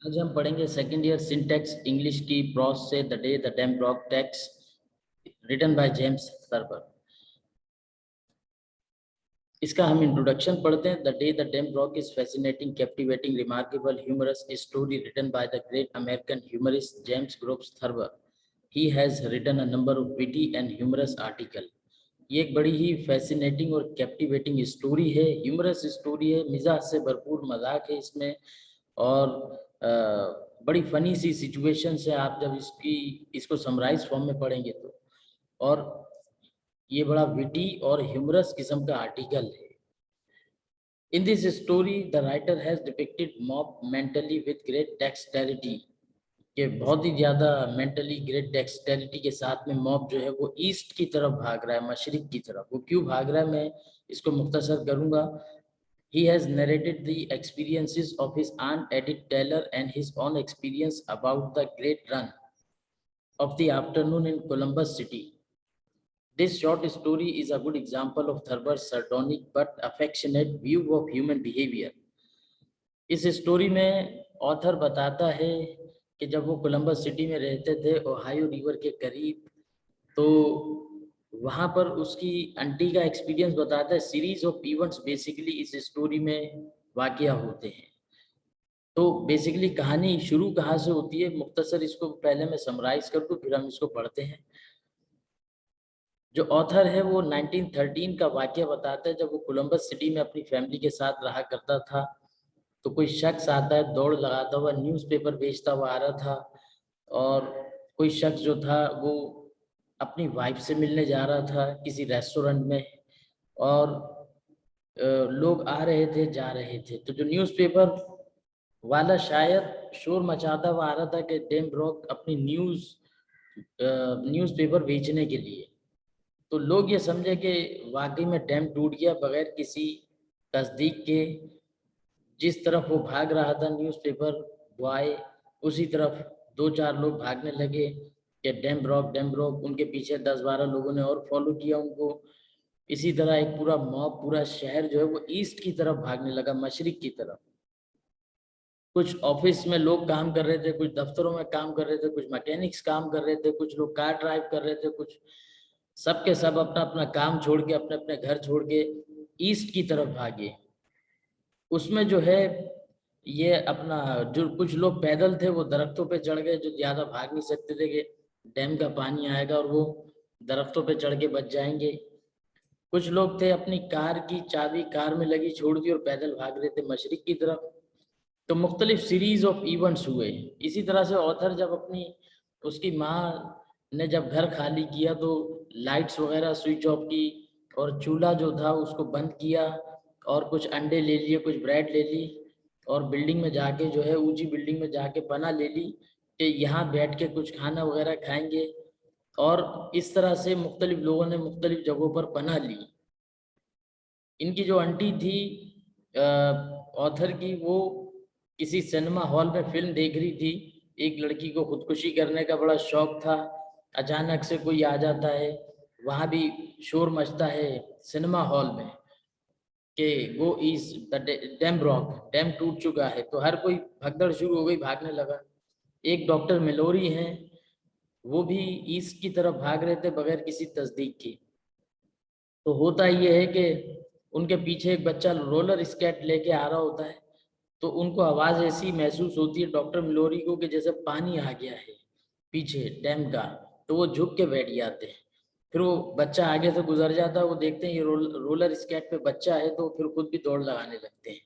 आज हम पढ़ेंगे सेकेंड ईयर सिंटैक्स इंग्लिश की प्रोस से the day the dam broke text written by James सर्वर। इसका हम इंट्रोडक्शन पढ़ते हैं। The day the dam broke is fascinating, captivating, remarkable, humorous story written by the great American humorist James Grover Thurber. He has written a number of witty and humorous article. ये एक बड़ी ही fascinating और captivating story है, humorous story है, मिजाज से भरपूर मजाक है इसमें और बड़ी फनी सी सिचुएशन है। आप जब इसको समराइज फॉर्म में पढ़ेंगे तो, और ये बड़ा विटी और ह्यूमरस किस्म का आर्टिकल है। In this story the writer has depicted mob mentally with great dexterity, कि बहुत ही ज्यादा मेंटली ग्रेट डेक्सटेरिटी के साथ में मॉब जो है वो ईस्ट की तरफ भाग रहा है, मशरिक की तरफ। वो क्यों भाग रहा है मैं इसको मुख्तसर करूंगा। He has narrated the experiences of his aunt Edith Taylor and his own experience about the great run of the afternoon in Columbus City. This short story is a good example of Thurber's sardonic but affectionate view of human behavior. इस story में author बताता है कि जब वो Columbus city में रहते थे, ओहायो रिवर के करीब, तो वहाँ पर उसकी आंटी का एक्सपीरियंस बताता है। सीरीज ऑफ इवेंट्स बेसिकली इस स्टोरी में वाकया होते हैं। तो बेसिकली कहानी शुरू कहाँ से होती है, मुख्तसर इसको पहले मैं समराइज कर दूं, फिर हम इसको पढ़ते हैं। जो ऑथर है वो 1913 का वाकया बताता है, जब वो कोलंबस सिटी में अपनी फैमिली के साथ रहा करता था। तो कोई शख्स आता है दौड़ लगाता हुआ, न्यूज़पेपर बेचता हुआ आ रहा था, और कोई शख्स जो था वो अपनी वाइफ से मिलने जा रहा था किसी रेस्टोरेंट में, और लोग आ रहे थे जा रहे थे। तो जो न्यूज़पेपर वाला शायद शोर मचाता हुआ आ रहा था कि डैम ब्रॉक अपनी न्यूज़पेपर बेचने के लिए। तो लोग ये समझे कि वाकई में डैम टूट गया बगैर किसी तस्दीक के। जिस तरफ वो भाग रहा था न्यूज़पेपर बॉय, उसी तरफ दो चार लोग भागने लगे कि डैम ब्रॉक डैम ब्रॉक। उनके पीछे 10-12 लोगों ने और फॉलो किया उनको। इसी तरह एक पूरा मॉब, पूरा शहर जो है वो ईस्ट की तरफ भागने लगा, मशरिक की तरफ। कुछ ऑफिस में लोग काम कर रहे थे, कुछ दफ्तरों में काम कर रहे थे, कुछ मैकेनिक्स काम कर रहे थे, कुछ लोग कार ड्राइव कर रहे थे, कुछ सब के सब अपना अपना काम छोड़ के, अपने अपने घर छोड़ के ईस्ट की तरफ भागे। उसमें जो है ये अपना, जो कुछ लोग पैदल थे वो दरख्तों पे चढ़ गए, जो ज्यादा भाग नहीं सकते थे कि डैम का पानी आएगा और वो दरख्तों पे चढ़ के बच जाएंगे। कुछ लोग थे अपनी कार की चाबी कार में लगी छोड़ दी और पैदल भाग रहे थे मशरिक की तरफ। तो मुख्तलिफ सीरीज ऑफ इवेंट्स हुए। इसी तरह से ऑथर जब अपनी, उसकी माँ ने जब घर खाली किया तो लाइट्स वगैरह स्विच ऑफ की, और चूल्हा जो था उसको बंद किया, और कुछ अंडे ले लिए, कुछ ब्रेड ले ली, और बिल्डिंग में जाके जो है, ऊंची बिल्डिंग में जाके पनाह ले ली कि यहाँ बैठ के कुछ खाना वगैरह खाएंगे। और इस तरह से मुख्तलिफ लोगों ने मुख्तलिफ जगहों पर पनाह ली। इनकी जो आंटी थी ऑथर की, वो किसी सिनेमा हॉल में फिल्म देख रही थी। एक लड़की को खुदकुशी करने का बड़ा शौक था। अचानक से कोई आ जाता है, वहां भी शोर मचता है सिनेमा हॉल में कि वो इस डैम ब्रॉक, डैम टूट चुका है। तो हर कोई भगदड़ शुरू हो गई, भागने लगा। एक डॉक्टर मिलोरी हैं, वो भी ईस्ट की तरफ भाग रहे थे बगैर किसी तस्दीक के। तो होता ये है कि उनके पीछे एक बच्चा रोलर स्केट लेके आ रहा होता है। तो उनको आवाज ऐसी महसूस होती है डॉक्टर मिलोरी को कि जैसे पानी आ गया है पीछे डैम का। तो वो झुक के बैठ जाते हैं। फिर वो बच्चा आगे से गुजर जाता है, वो देखते हैं ये रोलर स्केट पे बच्चा है, तो फिर खुद भी दौड़ लगाने लगते हैं।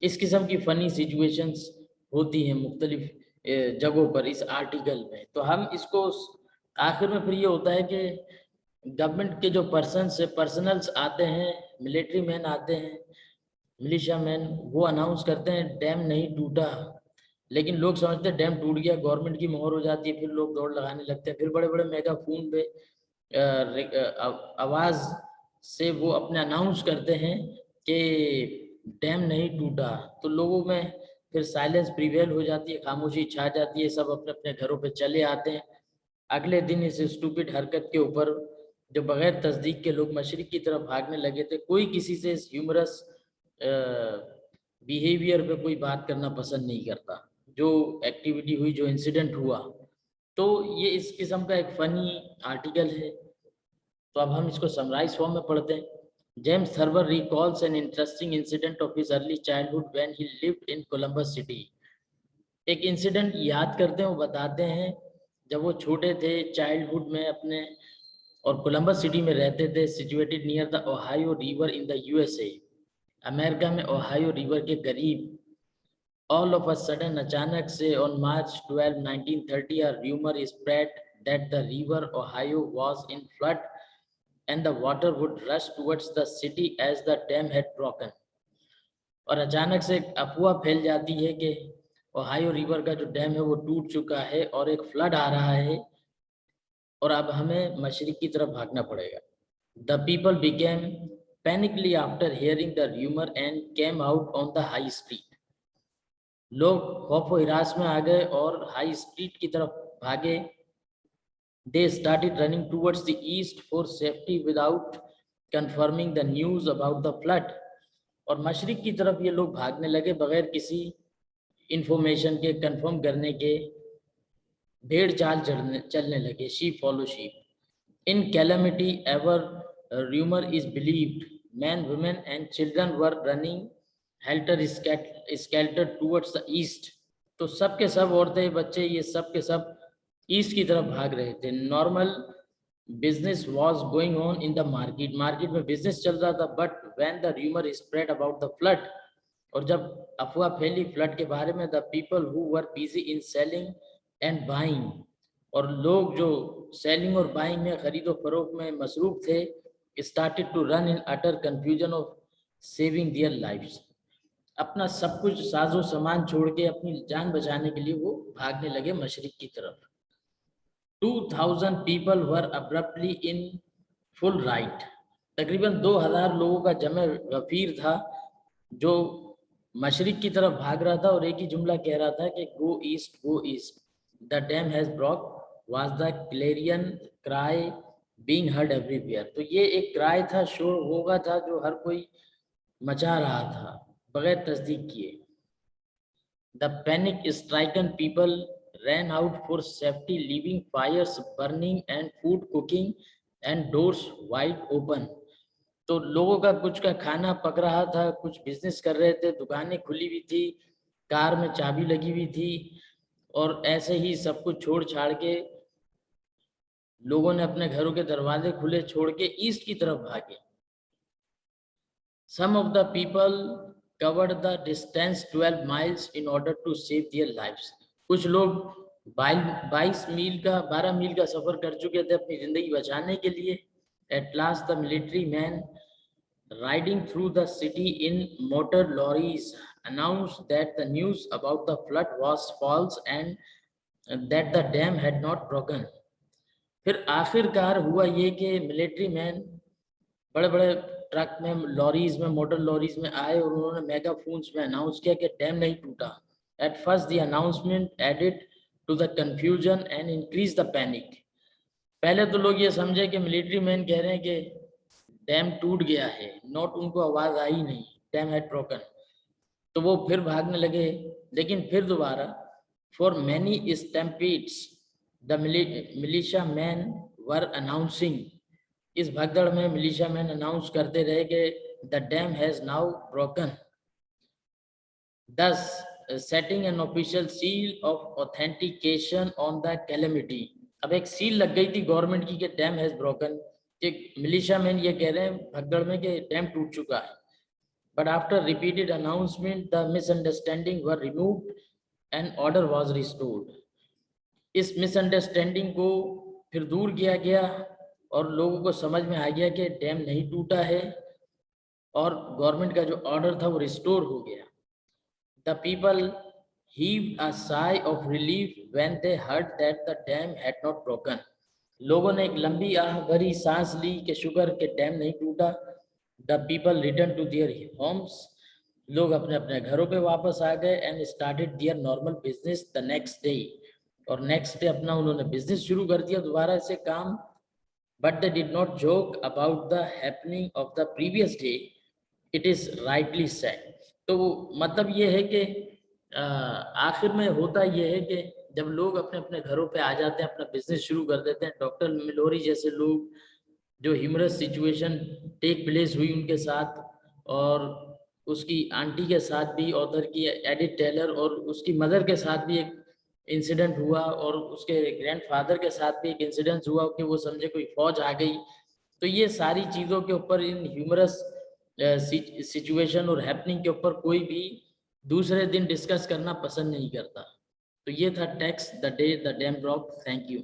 इस किस्म की फनी सिचुएशंस होती हैं मुख्तलिफ जगहों पर इस आर्टिकल में। तो हम इसको आखिर में फिर ये होता है कि गवर्नमेंट के जो पर्सनल्स आते हैं, मिलिट्री मैन आते हैं, मिलिशिया मैन, वो अनाउंस करते हैं डैम नहीं टूटा। लेकिन लोग समझते हैं डैम टूट गया, गवर्नमेंट की मोहर हो जाती है, फिर लोग दौड़ लगाने लगते हैं। फिर बड़े बड़े मेगाफोन पे आवाज से वो अपने अनाउंस करते हैं कि डैम नहीं टूटा। तो लोगों में फिर साइलेंस प्रिवेल हो जाती है, खामोशी छा जाती है, सब अपने अपने घरों पे चले आते हैं। अगले दिन इस स्टूपिड हरकत के ऊपर जो बगैर तस्दीक के लोग मशरिक की तरफ भागने लगे थे, कोई किसी से ह्यूमरस बिहेवियर पे कोई बात करना पसंद नहीं करता। जो एक्टिविटी हुई, जो इंसिडेंट हुआ। तो ये इस किस्म का एक फनी आर्टिकल है। तो अब हम इसको समराइज फॉर्म में पढ़ते हैं। James Thurber recalls an interesting incident of his early childhood when he lived in Columbus city. एक इंसिडेंट याद करते हैं, वो बताते हैं जब वो छोटे थे, चाइल्डहुड में अपने, और कोलंबस सिटी में रहते थे, situated near the Ohio river in the USA, America में ओहायो रिवर के करीब। ऑल ऑफ अ सडन, अचानक से, on March 12, 1930, a rumor spread that the river Ohio was in flood and the water would rush towards the city as the dam had broken। और अचानक से एक अफवाह फैल जाती है कि ओहायो रिवर का जो डैम है वो टूट चुका है और एक फ्लड आ रहा है और अब हमें मशरिक की तरफ भागना पड़ेगा। The people became panicky after hearing the rumour and came out on the high street. लोग खौफ व हिरास में आ गए और हाई स्ट्रीट की तरफ भागे। They started running towards the east for safety without confirming the news about the flood। और मशरिक की तरफ ये लोग भागने लगे बगैर किसी इंफॉर्मेशन के, कंफर्म करने के। भेड़ चाल चलने लगे, sheep follow sheep. In calamity ever rumour is believed, man, women and children were running helter skeletal towards the east. तो सब के सब, औरतें, बच्चे, ये सब के सब ईस्ट की तरफ भाग रहे थे। Normal business was going on in the market, market में बिजनेस चल रहा था। But when the rumour spread about the flood, और जब अफवाह फैली फ्लड के बारे में, the people who were busy in selling and buying, और लोग जो सेलिंग और बाइंग में, खरीदो फरोख्त में मसरूफ थे, started to run in utter confusion of saving their lives. अपना सब कुछ साजो सामान छोड़ के अपनी जान बचाने के लिए वो भागने लगे मशरिक की तरफ। 2000 people were abruptly in full right. तकरीबन 2000 लोगों का जमे गफीर था जो मशरिक की तरफ भाग रहा था और एक ही जुमला कह रहा था कि go east, go east. The dam has broke was the clarion cry being heard everywhere. तो ये एक क्राई था, शोर होगा था जो हर कोई मचा रहा था बगैर तस्दीक किए। The panic stricken people ran out for safety, leaving fires burning and food cooking and doors wide open। तो लोगों का कुछ का खाना पक रहा था, कुछ बिजनेस कर रहे थे, दुकानें खुली हुई थी, कार में चाबी लगी हुई थी, और ऐसे ही सब कुछ छोड़ छाड़ के लोगों ने अपने घरों के दरवाजे खुले छोड़ के ईस्ट की तरफ भागे। Some of the people covered the distance 12 miles in order to save their lives। कुछ लोग 22 मील का 12 मील का सफर कर चुके थे अपनी जिंदगी बचाने के लिए। At last the military men riding through the city in motor lorries announced that the news about the flood was false and that the dam had not broken। फिर आखिरकार हुआ ये कि मिलिट्री मैन बड़े बड़े ट्रक में, lorries में, motor lorries में आए और उन्होंने मेगाफोन्स में अनाउंस किया कि डैम नहीं टूटा। At first the announcement added to the confusion and increase the panic. पहले तो लोग ये समझे कि मिलिट्री मैन कह रहे हैं कि डैम टूट गया है, नॉट उनको आवाज आई नहीं, डैम हैड ब्रोकन। तो वो फिर भागने लगे। लेकिन फिर दोबारा, for many stampedes the militia man were announcing. इस भगदड़ में मिलिशिया मैन अनाउंस करते रहे कि the dam has now broken, thus setting an official seal of authentication on the calamity। अब एक सील लग गई थी गवर्नमेंट की कि डैम हैज ब्रोकन, कि मिलिशिया मैन ये कह रहे हैं भगदड़ में कि डैम टूट चुका है। But after repeated announcement the misunderstanding were removed and order was restored. इस मिसअंडरस्टैंडिंग को फिर दूर किया गया और लोगों को समझ में आ गया कि डैम नहीं टूटा है और गवर्नमेंट का जो ऑर्डर था वो रिस्टोर हो गया। The people heaved a sigh of relief when they heard that the dam had not broken। लोगों ने एक लंबी आह भरी सांस ली कि शुक्र के डैम नहीं टूटा। The people return to their homes. लोग अपने अपने घरों पे वापस आ गए and started their normal business the next day. और नेक्स्ट डे अपना उन्होंने बिजनेस शुरू कर दिया दोबारा से काम। But they did not joke about the happening of the previous day, it is rightly said। तो मतलब ये है कि आखिर में होता यह है कि जब लोग अपने अपने घरों पे आ जाते हैं, अपना बिजनेस शुरू कर देते हैं, डॉक्टर मिलोरी जैसे लोग, जो ह्यूमरस सिचुएशन टेक प्लेस हुई उनके साथ, और उसकी आंटी के साथ भी, ऑथर की एडिथ टेलर, और उसकी मदर के साथ भी एक इंसिडेंट हुआ, और उसके ग्रैंडफादर के साथ भी एक इंसिडेंट हुआ कि वो समझे कोई फौज आ गई। तो ये सारी चीज़ों के ऊपर, इन ह्यूमरस सिचुएशन और हैपनिंग के ऊपर कोई भी दूसरे दिन डिस्कस करना पसंद नहीं करता। तो ये था text the day the dam drop. Thank you.